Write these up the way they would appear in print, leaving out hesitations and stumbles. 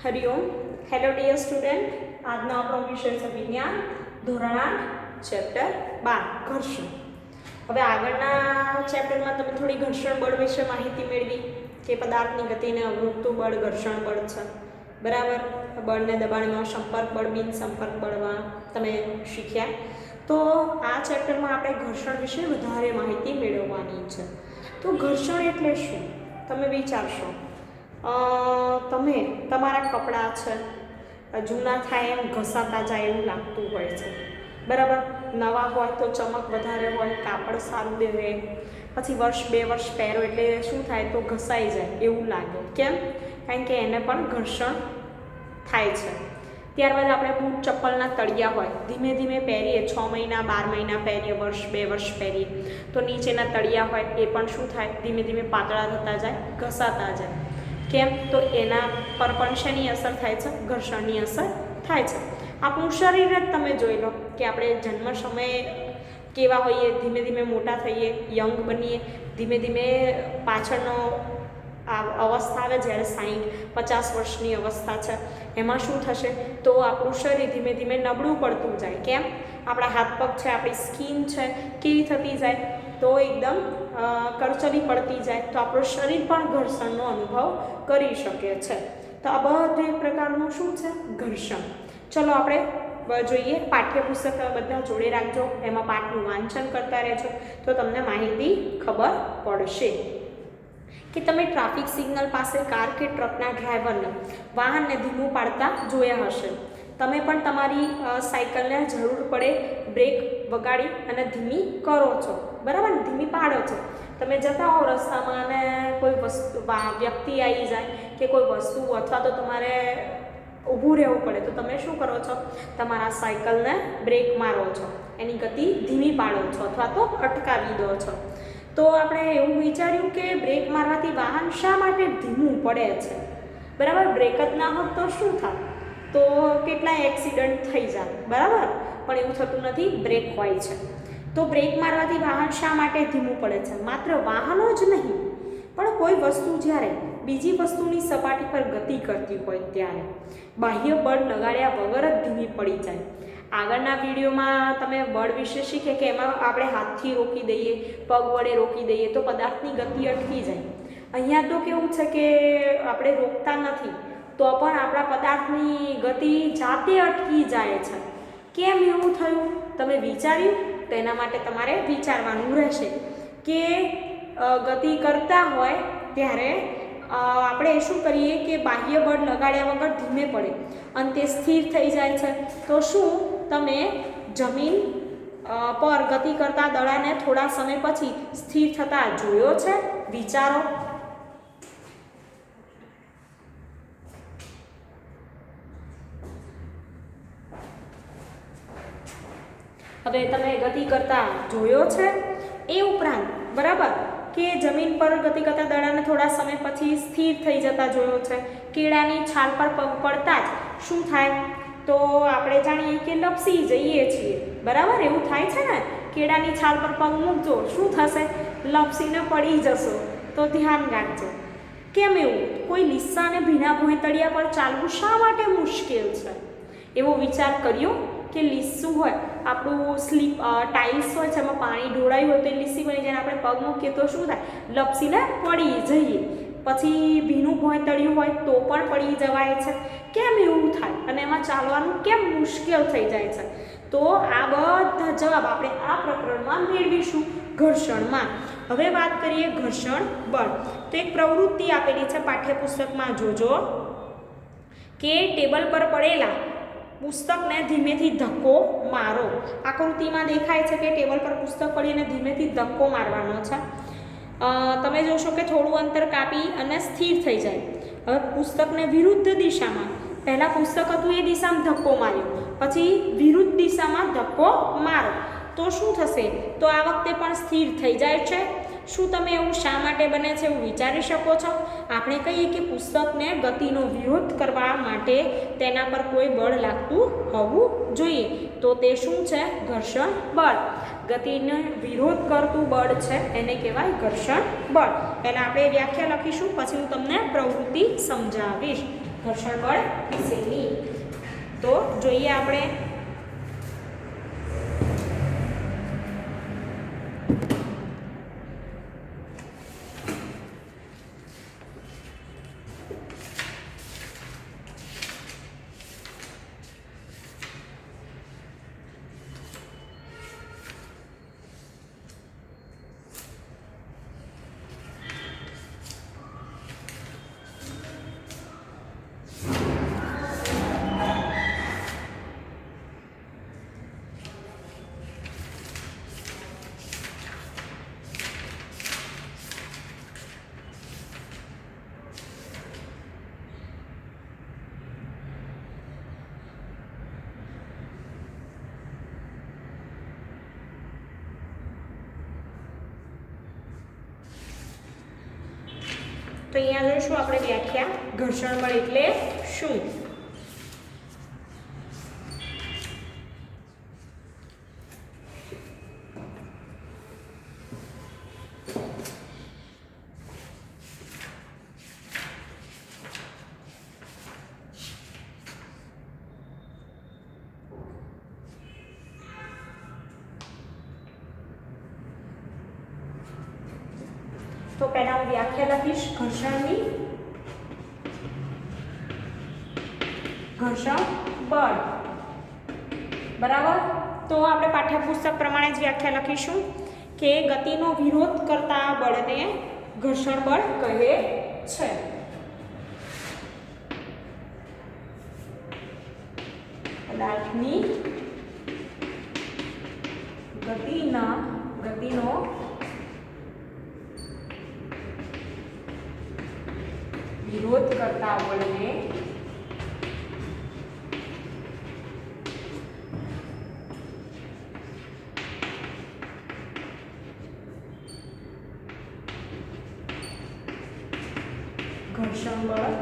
Hariom. Hello dear student. આજનો આપણો વિષય છે વિજ્ઞાન, ધોરણ 8, ચેપ્ટર 12 ઘર્ષણ. હવે આગળના ચેપ્ટરમાં તમે થોડી ઘર્ષણ બળ વિશે માહિતી મેળવી કે પદાર્થની ગતિને અવરોધતું બળ ઘર્ષણ બળ છે. બરાબર. બળને દબાણમાં સંપર્ક બળ, બિન સંપર્ક બળમાં તમે શીખ્યા. તો આ ચેપ્ટરમાં આપણે ઘર્ષણ વિશે વધારે માહિતી મેળવવાની છે. તો ઘર્ષણ એટલે શું તમે વિચારશો. તમે તમારા કપડાં છે જૂના થાય એમ ઘસાતા જાય એવું લાગતું હોય છે. બરાબર. નવા હોય તો ચમક વધારે હોય, કાપડ સારું દેવે, પછી વર્ષ 2 વર્ષ પહેરો એટલે શું થાય તો ઘસાઈ જાય એવું લાગે. કેમ? કારણ કે એને પણ ઘર્ષણ થાય છે. ત્યારબાદ આપણે બૂટ ચપ્પલના તળિયા હોય, ધીમે ધીમે પહેરીએ, 6 મહિના 12 મહિના પહેરીએ, વર્ષ 2 વર્ષ પહેરીએ તો નીચેના તળિયા હોય એ પણ શું થાય ધીમે ધીમે પાતળા થતા જાય, ઘસાતા જાય. કેમ? તો એના પર પણ શેની અસર થાય છે? ઘર્ષણની અસર થાય છે. આપણું શરીર જ તમે જોઈ લો કે આપણે જન્મ સમયે કેવા હોઈએ, ધીમે ધીમે મોટા થઈએ, યંગ બનીએ, ધીમે ધીમે પાછળનો અવસ્થા આવે જ્યારે 60-50 વર્ષની અવસ્થા છે એમાં શું થશે તો આપણું શરીર ધીમે ધીમે નબળું પડતું જાય. કેમ? આપણા હાથ પગ છે, આપણી સ્કિન છે કેવી થતી જાય તો એકદમ કરચલી પડતી જાય, તો આપણું શરીર પણ ઘર્ષણનો અનુભવ કરી શકે છે. તો આ બધું એક પ્રકારનું શું છે? ઘર્ષણ. ચલો આપણે જોઈએ. પાઠ્યપુસ્તક બધા જોડે રાખજો, એમાં પાઠનું વાંચન કરતા રહેજો તો તમને માહિતી ખબર પડશે. કે તમે ટ્રાફિક સિગ્નલ પાસે કાર કે ટ્રકના ડ્રાઈવરને વાહનને ધીમું પાડતા જોયા હશે. તમે પણ તમારી સાયકલને જરૂર પડે બ્રેક વગાડી અને ધીમી કરો છો. બરાબર ને? ધીમી પાડો છો. તમે જતા હો રસ્તામાં અને કોઈ વસ્તુ વ્યક્તિ આવી જાય કે કોઈ વસ્તુ અથવા તો તમારે ઊભું રહેવું પડે તો તમે શું કરો છો? તમારા સાયકલને બ્રેક મારો છો, એની ગતિ ધીમી પાડો છો અથવા તો અટકાવી દો છો. તો આપણે એવું વિચાર્યું કે બ્રેક મારવાથી વાહન શા માટે ધીમું પડે છે? બરાબર. બ્રેક જ ના હોત તો શું થાય? તો કેટલાય એક્સિડન્ટ થઈ જાય. બરાબર. પણ એવું થતું નથી, બ્રેક હોય છે. તો બ્રેક મારવાથી વાહન શા માટે ધીમું પડે છે? માત્ર વાહનો જ નહીં પણ કોઈ વસ્તુ જ્યારે બીજી વસ્તુની સપાટી પર ગતિ કરતી હોય ત્યારે બાહ્ય બળ લગાડ્યા વગર જ ધીમી પડી જાય. આગળના વિડીયોમાં તમે બળ વિશે શીખે કે એમાં આપણે હાથથી રોકી દઈએ, પગ વડે રોકી દઈએ તો પદાર્થની ગતિ અટકી જાય. અહીંયા તો કેવું છે કે આપણે રોકતા નથી તો પણ આપણા પદાર્થની ગતિ જાતે અટકી જાય છે. કેમ એવું થયું તમે વિચાર્યું? તો એના માટે તમારે વિચારવાનું રહેશે કે ગતિ કરતા હોય ત્યારે આપણે શું કરીએ કે બાહ્ય બળ લગાડ્યા વગર ધીમે પડે અને તે સ્થિર થઈ જાય છે. તો શું તમે જમીન પર ગતિ કરતા દડાને થોડા સમય પછી સ્થિર થતા જોયો છે? વિચારો. હવે તમે ગતિ કરતા જોયો છે? એ ઉપરાંત બરાબર કે જમીન પર ગતિ કરતા દડાને થોડા સમય પછી સ્થિર થઈ જતા જોયો છે. કેળાની છાલ પર પગ પડતા જ શું થાય તો આપણે જાણીએ કે લપસી જઈએ છીએ. બરાબર. એવું થાય છે ને? કેળાની છાલ પર પગ મૂકજો, શું થશે? લપસીને પડી જશો. તો ધ્યાન રાખજો. કેમ એવું? કોઈ લીસા અને ભીના ભોંયતળિયા પર ચાલવું શા માટે મુશ્કેલ છે? એવો વિચાર કર્યો કે લીસું હોય આપણું ટાઇલ્સ હોય છે એમાં પાણી ઢોળાયું હોય તો એ લીસી બની જાય, આપણે પગ મૂકીએ તો શું થાય? લપસીને પડી જઈએ. પછી ભીનું ભોંયતળિયું હોય તો પણ પડી જવાય છે. કેમ એવું થાય અને એમાં ચાલવાનું કેમ મુશ્કેલ થઈ જાય છે? તો આ બધા જવાબ આપણે આ પ્રકરણમાં મેળવીશું ઘર્ષણમાં. હવે વાત કરીએ ઘર્ષણ બળ. તો એક પ્રવૃત્તિ આપેલી છે પાઠ્યપુસ્તકમાં, જોજો કે ટેબલ પર પડેલા પુસ્તકને ધીમેથી ધક્કો મારો. આકૃતિમાં દેખાય છે કે ટેબલ પર પુસ્તક પડીને ધીમેથી ધક્કો મારવાનો છે. તમે જોશો કે થોડું અંતર કાપી અને સ્થિર થઈ જાય. હવે પુસ્તકને વિરુદ્ધ દિશામાં, પહેલાં પુસ્તક હતું એ દિશામાં ધક્કો માર્યો, પછી વિરુદ્ધ દિશામાં ધક્કો મારો તો શું થશે? તો આ વખતે પણ સ્થિર થઈ જાય છે. શું તમે એવું શા માટે બને છે એવું વિચારી શકો છો? આપણે કહીએ કે પુસ્તકને ગતિનો વિરોધ કરવા માટે તેના પર કોઈ બળ લાગતું હોવું જોઈએ. તો તે શું છે? ઘર્ષણ બળ. ગતિનો વિરોધ કરતું બળ છે એને કહેવાય ઘર્ષણ બળ. પહેલાં આપણે વ્યાખ્યા લખીશું, પછી હું તમને પ્રવૃત્તિ સમજાવીશ. ઘર્ષણ બળ વિશેની. તો જોઈએ આપણે તો અહીંયા જોઈશું આપણે વ્યાખ્યા. ઘર્ષણ બળ એટલે શું? તો પહેલા હું વ્યાખ્યા લખીશ ઘર્ષણની. ઘર્ષણ બળ બરાબર. તો આપણે પાઠ્યપુસ્તક પ્રમાણે જ વ્યાખ્યા લખીશું કે ગતિનો વિરોધ કરતા બળને ઘર્ષણ બળ કહે છે. પદાર્થની ગતિનો વિરોધ કરતા બળને ઘર્ષણ બળ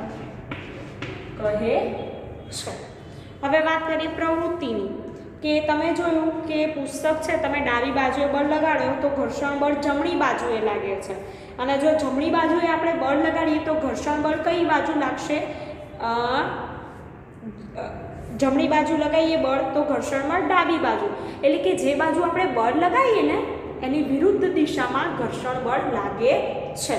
કહે છે. હવે વાત કરીએ પ્રવૃત્તિની કે તમે જોયું કે પુસ્તક છે તમે ડાબી બાજુએ બળ લગાડો તો ઘર્ષણ બળ જમણી બાજુએ લાગે છે, અને જો જમણી બાજુએ આપણે બળ લગાડીએ તો ઘર્ષણ બળ કઈ બાજુ લાગશે? જમણી બાજુ લગાવીએ બળ તો ઘર્ષણ બળ ડાબી બાજુ, એટલે કે જે બાજુ આપણે બળ લગાવીએ ને એની વિરુદ્ધ દિશામાં ઘર્ષણ બળ લાગે છે.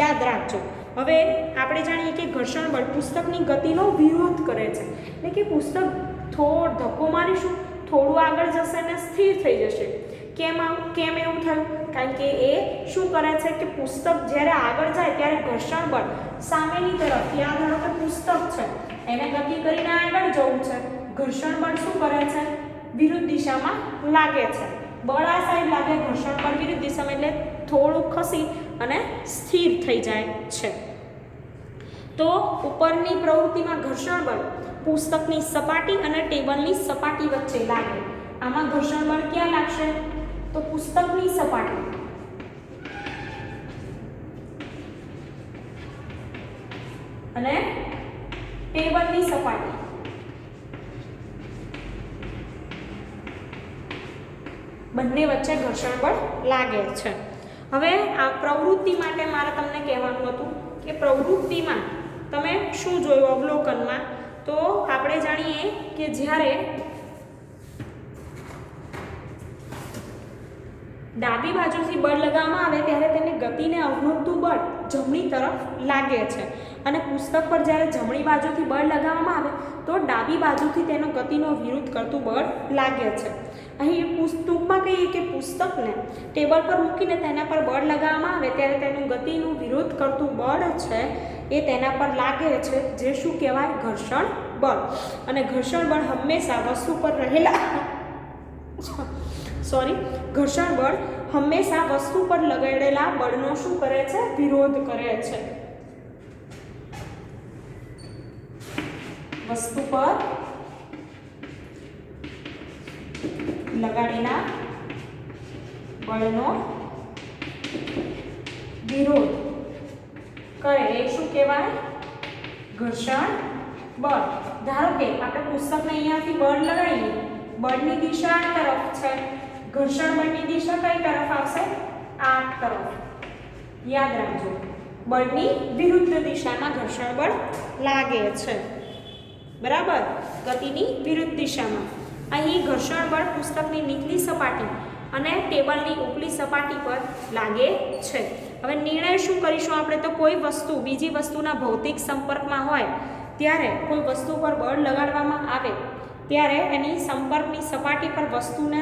યાદ રાખજો. હવે આપણે જાણીએ કે ઘર્ષણ બળ પુસ્તકની ગતિનો વિરોધ કરે છે, એટલે કે પુસ્તક થોડો ધક્કો મારીશું થોડું આગળ જશે અને સ્થિર થઈ જશે. કેમ એવું થયું? કારણ કે એ શું કરે છે કે પુસ્તક જ્યારે આગળ જાય ત્યારે ઘર્ષણ બળ સામેની તરફ, ત્યાં ધારો કે પુસ્તક છે એને ગતિ કરીને આગળ જવું છે, ઘર્ષણ બળ શું કરે છે? વિરુદ્ધ દિશામાં લાગે છે. બળ આ સાઈડ લાગે, ઘર્ષણ બળ વિરુદ્ધ દિશામાં, એટલે થોડું ખસી અને સ્થિર થઈ જાય છે. તો ઉપરની પ્રવૃત્તિમાં ઘર્ષણ બળ પુસ્તકની સપાટી અને ટેબલની સપાટી વચ્ચે લાગે. આમાં ઘર્ષણ બળ ક્યાં લાગશે? તો પુસ્તકની સપાટી અને ટેબલની સપાટી બંને વચ્ચે ઘર્ષણ બળ લાગે છે. હવે આ પ્રવૃત્તિ માટે મારે તમને કહેવાનું હતું કે પ્રવૃત્તિમાં તમે શું જોયું અવલોકનમાં? તો આપણે જાણીએ કે જ્યારે ડાબી બાજુથી બળ લગાવવામાં આવે ત્યારે તેને ગતિને અવરોધતું બળ જમણી તરફ લાગે છે, અને પુસ્તક પર જ્યારે જમણી બાજુથી બળ લગાવવામાં આવે તો ડાબી બાજુથી તેનો ગતિનો વિરોધ કરતું બળ લાગે છે. અહીં ટૂંકમાં કહીએ કે પુસ્તકને ટેબલ પર મૂકીને તેના પર બળ લગાવવામાં આવે ત્યારે તેનું ગતિનું વિરોધ કરતું બળ છે એ તેના પર લાગે છે, જે શું કહેવાય? ઘર્ષણ બળ. અને ઘર્ષણ બળ હંમેશા વસ્તુ પર રહેલા ઘર્ષણ બળ હંમેશા વસ્તુ પર લગાડેલા બળનો શું કરે છે? વિરોધ કરે છે. વસ્તુ પર લગાડેલા બળનો વિરોધ કરે એ શું કહેવાય? ઘર્ષણ બળ. ધારો કે આપણે પુસ્તકને અહીંયાથી બળ લગાડીએ, બળની દિશા આ તરફ છે, ઘર્ષણ બળની દિશા કઈ તરફ આવશે? આ તરફ. યાદ રાખજો, બળની વિરુદ્ધ દિશામાં ઘર્ષણ બળ લાગે છે, બરાબર, ગતિની વિરુદ્ધ દિશામાં. અહીં ઘર્ષણ બળ પુસ્તકની નીચલી સપાટી અને ટેબલની ઉપલી સપાટી પર લાગે છે. હવે નિર્ણય શું કરીશું આપણે? તો કોઈ વસ્તુ બીજી વસ્તુના ભૌતિક સંપર્કમાં હોય ત્યારે કોઈ વસ્તુ પર બળ લગાડવામાં આવે ત્યારે એની સંપર્કની સપાટી પર વસ્તુને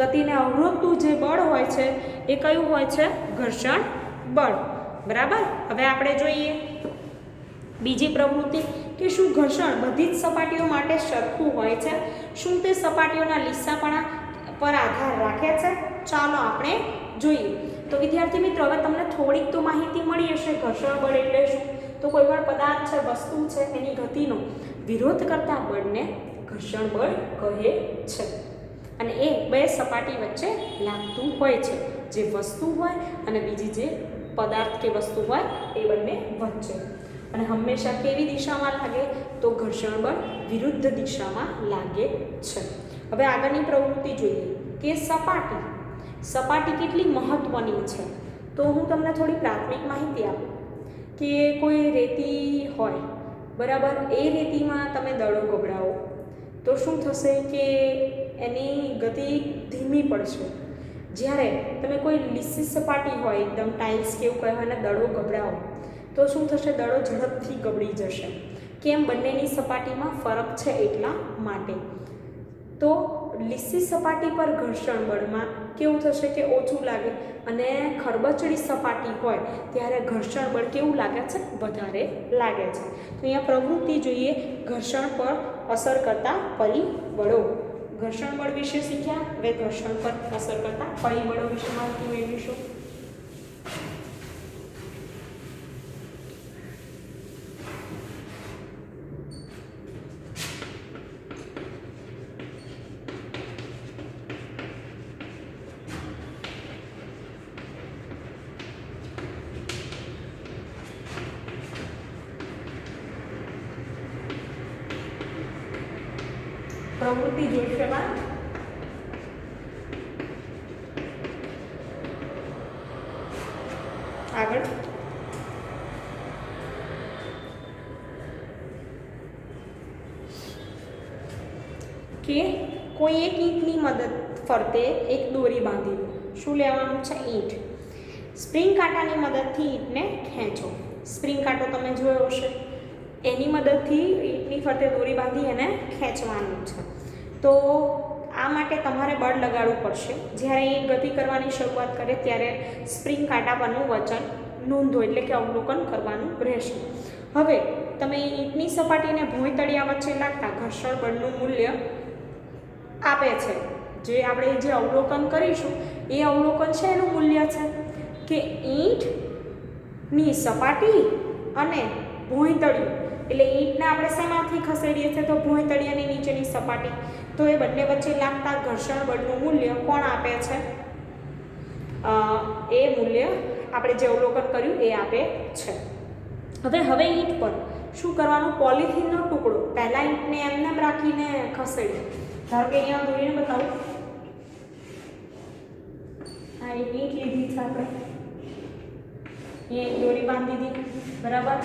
ગતિને અવરોધતું જે બળ હોય છે એ કયું હોય છે? ઘર્ષણ બળ, બરાબર. હવે આપણે જોઈએ બીજી પ્રવૃત્તિ કે શું ઘર્ષણ બધી જ સપાટીઓ માટે સરખું હોય છે? શું તે સપાટીઓના લીસાપણા પર આધાર રાખે છે? ચાલો આપણે જોઈએ. તો વિદ્યાર્થી મિત્રો, હવે તમને થોડીક તો માહિતી મળી હશે ઘર્ષણ બળ એટલે શું. તો કોઈ પણ પદાર્થ છે, વસ્તુ છે, એની ગતિનો વિરોધ કરતા બળને ઘર્ષણ બળ કહે છે. અને એ બે સપાટી વચ્ચે લાગતું હોય છે, જે વસ્તુ હોય અને બીજી જે પદાર્થ કે વસ્તુ હોય એ બંને વચ્ચે. અને હંમેશા કેવી દિશામાં લાગે? તો ઘર્ષણ બળ વિરુદ્ધ દિશામાં લાગે છે. હવે આગળની પ્રવૃત્તિ જોઈએ કે સપાટી કેટલી મહત્વની છે. તો હું તમને થોડી પ્રાથમિક માહિતી આપું કે કોઈ રેતી હોય, બરાબર, એ રેતીમાં તમે દડો ગબડાવો તો શું થશે કે એની ગતિ ધીમી પડશે. જ્યારે તમે કોઈ લીસી સપાટી હોય, એકદમ ટાઇલ્સ કે એવું કહેવાય અને દડો ગબડાવો તો શું થશે? દડો ઝડપથી ગબડી જશે. કેમ? બંનેની સપાટીમાં ફરક છે એટલા માટે. તો લીસી સપાટી પર ઘર્ષણ બળમાં કેવું થશે કે ઓછું લાગે, અને ખરબચડી સપાટી હોય ત્યારે ઘર્ષણ બળ કેવું લાગે છે? વધારે લાગે છે. તો અહીંયા પ્રવૃત્તિ જોઈએ ઘર્ષણ પર અસર કરતા પરિબળો. ઘર્ષણ બળ વિશે શીખ્યા, હવે ઘર્ષણ પર અસર કરતા પરિબળો વિશે માહિતી મેળવીશું. પ્રવૃત્તિ જોઈશે બાદ આગળ કે કોઈ એક ઈંટની મદદ ફરતે એક દોરી બાંધી લો. શું લેવાનું છે? ઈંટ. સ્પ્રિંગ કાંટાની મદદથી ઈંટને ખેંચો. સ્પ્રિંગ કાંટો તમે જોયો હશે, એની મદદથી ઈંટની ફરતે દોરી બાંધી એને ખેંચવાનું છે. તો આ માટે તમારે બળ લગાડવું પડશે. જ્યારે એ ગતિ કરવાની શરૂઆત કરે ત્યારે સ્પ્રિંગ કાંટા પરનું વચન નોંધો, એટલે કે અવલોકન કરવાનું રહેશે. હવે તમે ઈંટની સપાટીને ભોંયતળિયા વચ્ચે લાગતા ઘર્ષણ બળનું મૂલ્ય આપે છે. જે આપણે જે અવલોકન કરીશું એ અવલોકન છે એનું મૂલ્ય છે કે ઈંટની સપાટી અને ભોંયતળિયું, એટલે ઈંટને આપણે શેમાંથી ખસેડીએ છીએ? તો ભોંયતળિયાની નીચેની સપાટી. તો એ બંને વચ્ચે લાગતા ઘર્ષણ બળનું મૂલ્ય કોણ આપે છે? એ મૂલ્ય આપણે જે અવલોકન કર્યું એ આપે છે. હવે ઈંટ પર શું કરવાનું? પોલિથીનનો ટુકડો, પહેલાં ઈંટને એમને રાખીને ખસેડીએ. ધારો કે અહીંયા દોરીને બતાવું, આ એક ઈંટ લીધી છે આપણે, અહીંયા એક દોરી બાંધી દીધી, બરાબર,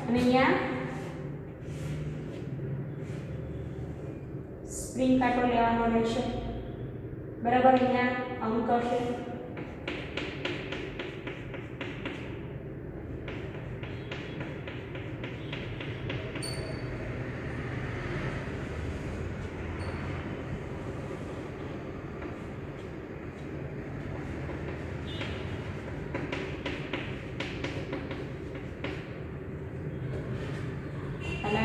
અને અહીંયા સ્પ્રિંગ કાંટો લેવાનો રહેશે, બરાબર, અહીંયા અંક હશે. અને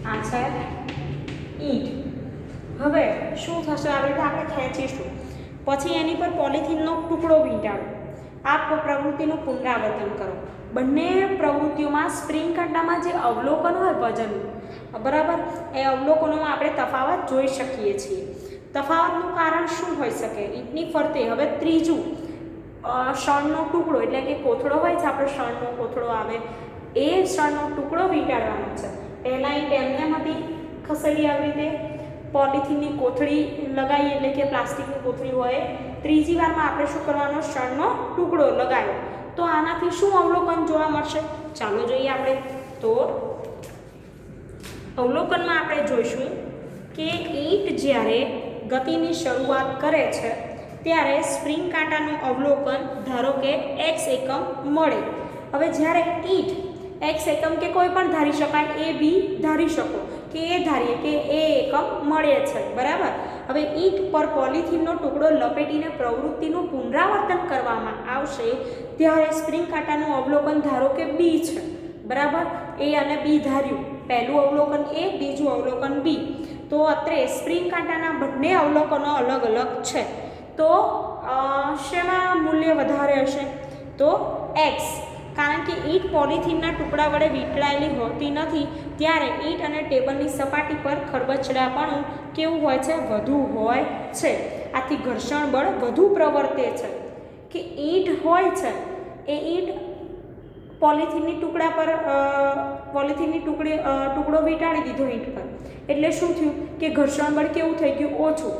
આ છે ઈંટ. હવે શું થશે? આવી રીતે આપણે ખેંચીશું, પછી એની પર પોલિથીનનો ટુકડો વીંટાળો. આ પ્રવૃત્તિનું પુનરાવર્તન કરો. બંને પ્રવૃત્તિઓમાં સ્પ્રિંગ કાંટામાં જે અવલોકન હોય વજનનું, બરાબર, એ અવલોકનોમાં આપણે તફાવત જોઈ શકીએ છીએ. તફાવતનું કારણ શું હોઈ શકે? ઈંટની ફરતે હવે ત્રીજું શણનો ટુકડો, એટલે કે કોથળો હોય છે, આપણે શણનો કોથળો આવે, એ શણનો ટુકડો વીંટાળવાનો છે. પહેલાં ઈંટ એમને હતી ખસેડી આવી રીતે, પોલિથીનની કોથળી લગાવી એટલે કે પ્લાસ્ટિકની કોથળી હોય, ત્રીજી વારમાં આપણે શું કરવાનો, શણનો ટુકડો લગાવ્યો. તો આનાથી શું અવલોકન જોવા મળશે? ચાલો જોઈએ આપણે. તો અવલોકનમાં આપણે જોઈશું કે ઈંટ જ્યારે ગતિની શરૂઆત કરે છે ત્યારે સ્પ્રિંગ કાંટાનું અવલોકન ધારો કે x એકમ મળે. હવે જ્યારે ઈંટ x એકમ કે કોઈ પણ ધારી શકાય, a b ધારી શકો કે એ ધારીએ કે a એકમ મળે છે, બરાબર. હવે ઈંટ પર પોલિથીનનો ટુકડો લપેટીને પ્રવૃત્તિનું પુનરાવર્તન કરવામાં આવશે ત્યારે સ્પ્રિંગ કાંટાનું અવલોકન ધારો કે b છે, બરાબર. a અને b ધાર્યું, પહેલું અવલોકન a, બીજું અવલોકન b. તો અત્રે સ્પ્રિંગ કાંટાના બંને અવલોકનો અલગ અલગ છે. તો શેમાં મૂલ્ય વધારે હશે? તો x, કારણ કે ઈંટ પોલિથીનના ટુકડા વડે વીંટળાયેલી હોતી નથી ત્યારે ઈંટ અને ટેબલની સપાટી પર ખરબચડાપણું કેવું હોય છે? વધુ હોય છે. આથી ઘર્ષણ બળ વધુ પ્રવર્તે છે. કે ઈંટ હોય છે એ ઈંટ પોલિથીનની ટુકડા પર ટુકડો વીંટાળી દીધો ઈંટ પર, એટલે શું થયું કે ઘર્ષણ બળ કેવું થઈ ગયું? ઓછું,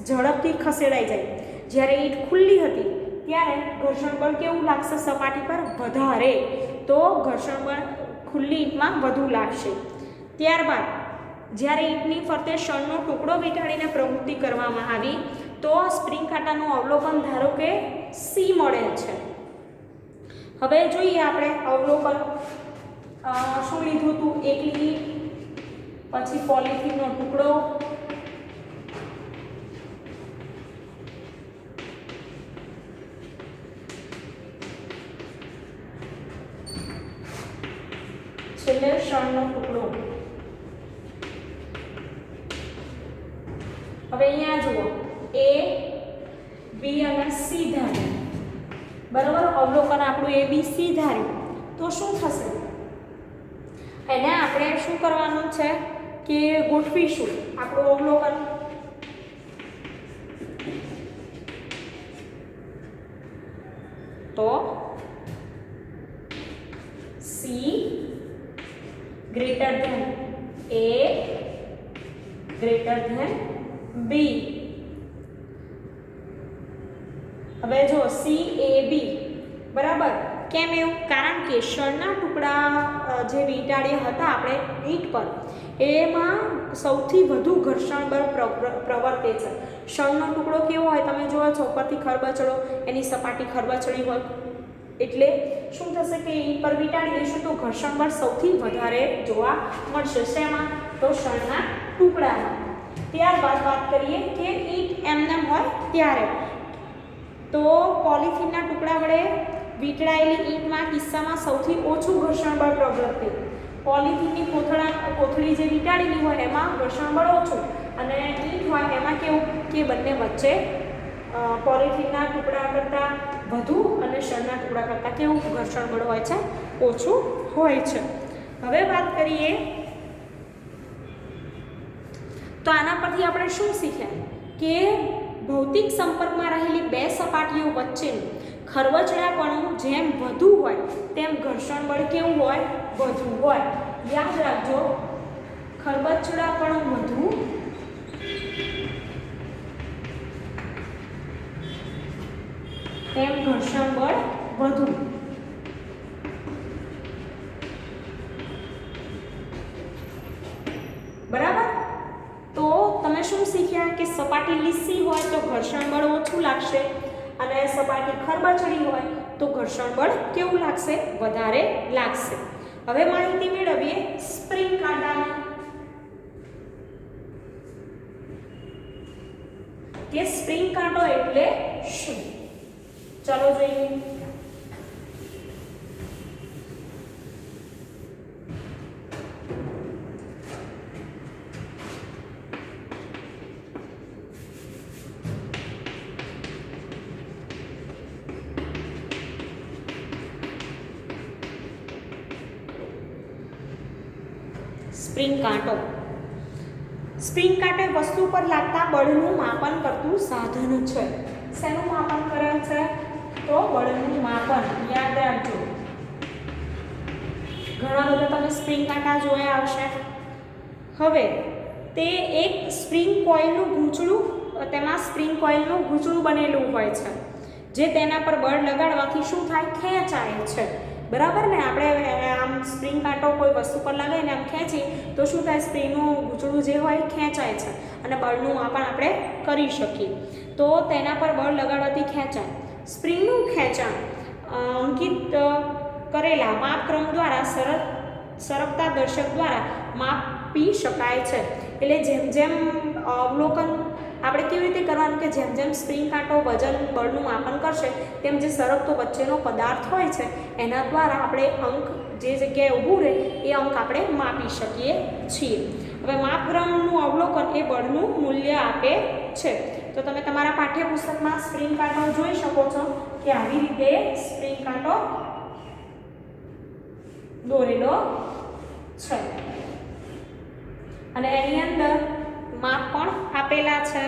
ઝડપથી ખસેડાઈ જાય. જ્યારે ઈંટ ખુલ્લી હતી ત્યારે ઘર્ષણ બળ કેવું લાગશે? સપાટી પર વધારે. તો ઘર્ષણ બળ ખુલ્લી ઈંટમાં વધુ લાગશે. ત્યારબાદ જ્યારે ઈંટની ફરતે શણનો ટુકડો વીંટાળીને પ્રવૃત્તિ કરવામાં આવી તો સ્પ્રિંગ કાંટાનું અવલોકન ધારો કે c મળે છે. હવે જોઈએ આપણે અવલોકન શું લીધું હતું? એકલી ઈંટ, પછી પોલિથીનનો ટુકડો, છેલ્લે શણનો ટુકડો. હવે અહીંયા જુઓ, a b અને c ધાર્યું, બરાબર. અવલોકન આપણું a b c ધાર્યું. તો શું થશે? એને આપણે શું કરવાનું છે કે ગોઠવીશું આપણું અવલોકન. તો c greater than a greater than b. હવે જો c a b, બરાબર. કેમ એવું? કારણ કે શણના ટુકડા જે વીંટાળ્યા હતા આપણે ઈંટ પર, એમાં સૌથી વધુ ઘર્ષણ બળ પ્રવર્તે છે. શણનો ટુકડો કેવો હોય? તમે જોવો છો ઉપરથી ખરબચડો, એની સપાટી ખરબચડી હોય, એટલે શું થશે કે ઈંટ પર વીંટાળી દઈશું તો ઘર્ષણ બળ સૌથી વધારે જોવા મળશે. શેમાં? તો શણના ટુકડામાં. ત્યારબાદ વાત કરીએ કે ઈંટ એમને હોય ત્યારે, તો પોલિથીનના ટુકડા વડે વીંટળાયેલી ઈંટમાં કિસ્સામાં સૌથી ઓછું ઘર્ષણ બળ પ્રવર્તે. પોલિથીનની કોથળી જે વીંટાળેલી હોય એમાં ઘર્ષણ બળ ઓછું, અને ઈંટ હોય એમાં કેવું કે બંને વચ્ચે પોલિથીનના ટુકડા કરતાં વધુ અને શણના ટુકડા કરતાં કેવું ઘર્ષણ બળ હોય છે? ઓછું હોય છે. હવે વાત કરીએ તો આના પરથી આપણે શું શીખ્યા કે ભૌતિક સંપર્કમાં રહેલી બે સપાટીઓ વચ્ચેનું ખરબચડાપણું જેમ વધુ હોય તેમ ઘર્ષણ બળ કેવું હોય? વધુ હોય. યાદ રાખજો, ખરબચડાપણું વધુ તેમ ઘર્ષણ બળ વધુ. બરાબર. તો તમે શું શીખ્યા કે સપાટી લીસી હોય તો ઘર્ષણ બળ ઓછું લાગશે, અને સપાટી ખરબચડી હોય તો ઘર્ષણ બળ કેવું લાગશે? વધારે લાગશે. હવે માહિતી મેળવીએ સ્પ્રિંગ કાંટાની, કે સ્પ્રિંગ કાંટો એટલે શું? ચાલો જોઈએ. સ્પ્રિંગ કાંટો. સ્પ્રિંગ કાંટો વસ્તુ પર લાગતા બળનું માપન કરતું સાધન છે. શેનું માપન કરે છે? તો બળનું માપન. યાદ રાખજો, ઘણા બધા તમે સ્પ્રિંગ કાંટા જોયા હશે. હવે તે એક સ્પ્રિંગ કોઇલનું ગૂંચળું, તેમાં સ્પ્રિંગ કોઇલનું ગૂંચળું બનેલું હોય છે, જે તેના પર બળ લગાડવાથી શું થાય, ખેંચાય છે. બરાબર ને? આપણે આમ સ્પ્રિંગ કાંટો કોઈ વસ્તુ પર લગાવીને આમ ખેંચી તો શું થાય, સ્પ્રિંગનું ગૂંચળું જે હોય ખેંચાય છે અને બળનું માપન આપણે કરી શકીએ. તો તેના પર બળ લગાડવાથી ખેંચાય. સ્પ્રિંગનું ખેંચાણ અંકિત કરેલા માપક્રમ દ્વારા સરકતા દર્શક દ્વારા માપી શકાય છે. એટલે જેમ જેમ અવલોકન આપણે કેવી રીતે કરવાનું કે જેમ જેમ સ્પ્રિંગ કાંટો વજન બળનું માપન કરશે તેમ જે સરકતો વચ્ચેનો પદાર્થ હોય છે એના દ્વારા આપણે અંક જે જગ્યાએ ઊભું રહે એ અંક આપણે માપી શકીએ છીએ. હવે માપક્રમનું અવલોકન એ બળનું મૂલ્ય આપે છે. તો તમે તમારા પાઠ્યપુસ્તકમાં સ્પ્રિંગ કાંટો જોઈ શકો છો કે આવી રીતે સ્પ્રિંગ કાંટો દોરેલો છે અને એની અંદર માપ પણ આપેલા છે.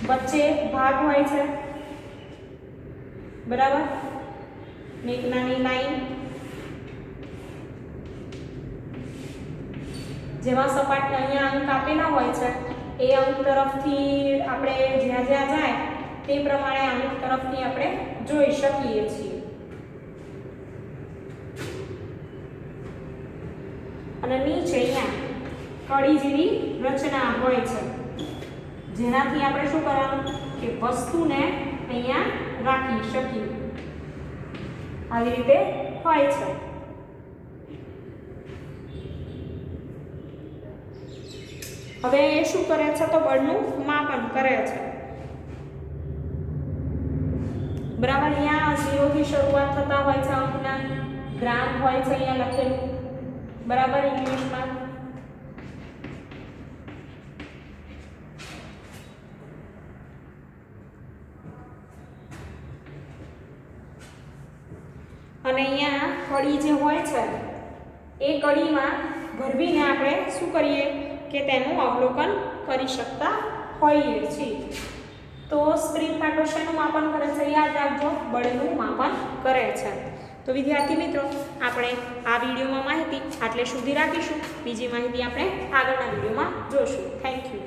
વચ્ચે ભાગ હોય છે, બરાબર, એક નાની લાઈન જેમાં સપાટી અહીંયા અંક આપેલા હોય છે એ અંક તરફથી આપણે જ્યાં જ્યાં જાય તે પ્રમાણે અંક તરફથી આપણે જોઈ શકીએ છીએ. અને નીચે અહીંયા કડી જેવી રચના હોય છે જેનાથી આપણે શું કરવાનું કે વસ્તુને અહીંયા રાખી શકીએ. આવી રીતે હોય છે. હવે એ શું કરે છે તો બળનું માપન કરે છે. બરાબર, અહીંયા 0 થી શરૂઆત થતા હોય છે અંકના, ગ્રામ હોય છે અહીંયા લખેલું, બરાબર, ઇંગ્લિશમાં. અને અહીંયા કડી જે હોય છે એ કડીમાં ભરવીને આપણે શું કરીએ કે તેનું અવલોકન કરી શકતા હોઈએ છીએ. તો સ્પ્રિંગ કાંટો શેનું માપન કરે છે? યાદ રાખજો, બળનું માપન કરે છે. તો વિદ્યાર્થી મિત્રો, આપણે આ વિડીયોમાં માહિતી આટલે સુધી રાખીશું. બીજી માહિતી આપણે આગળના વિડીયોમાં જોઈશું. Thank you.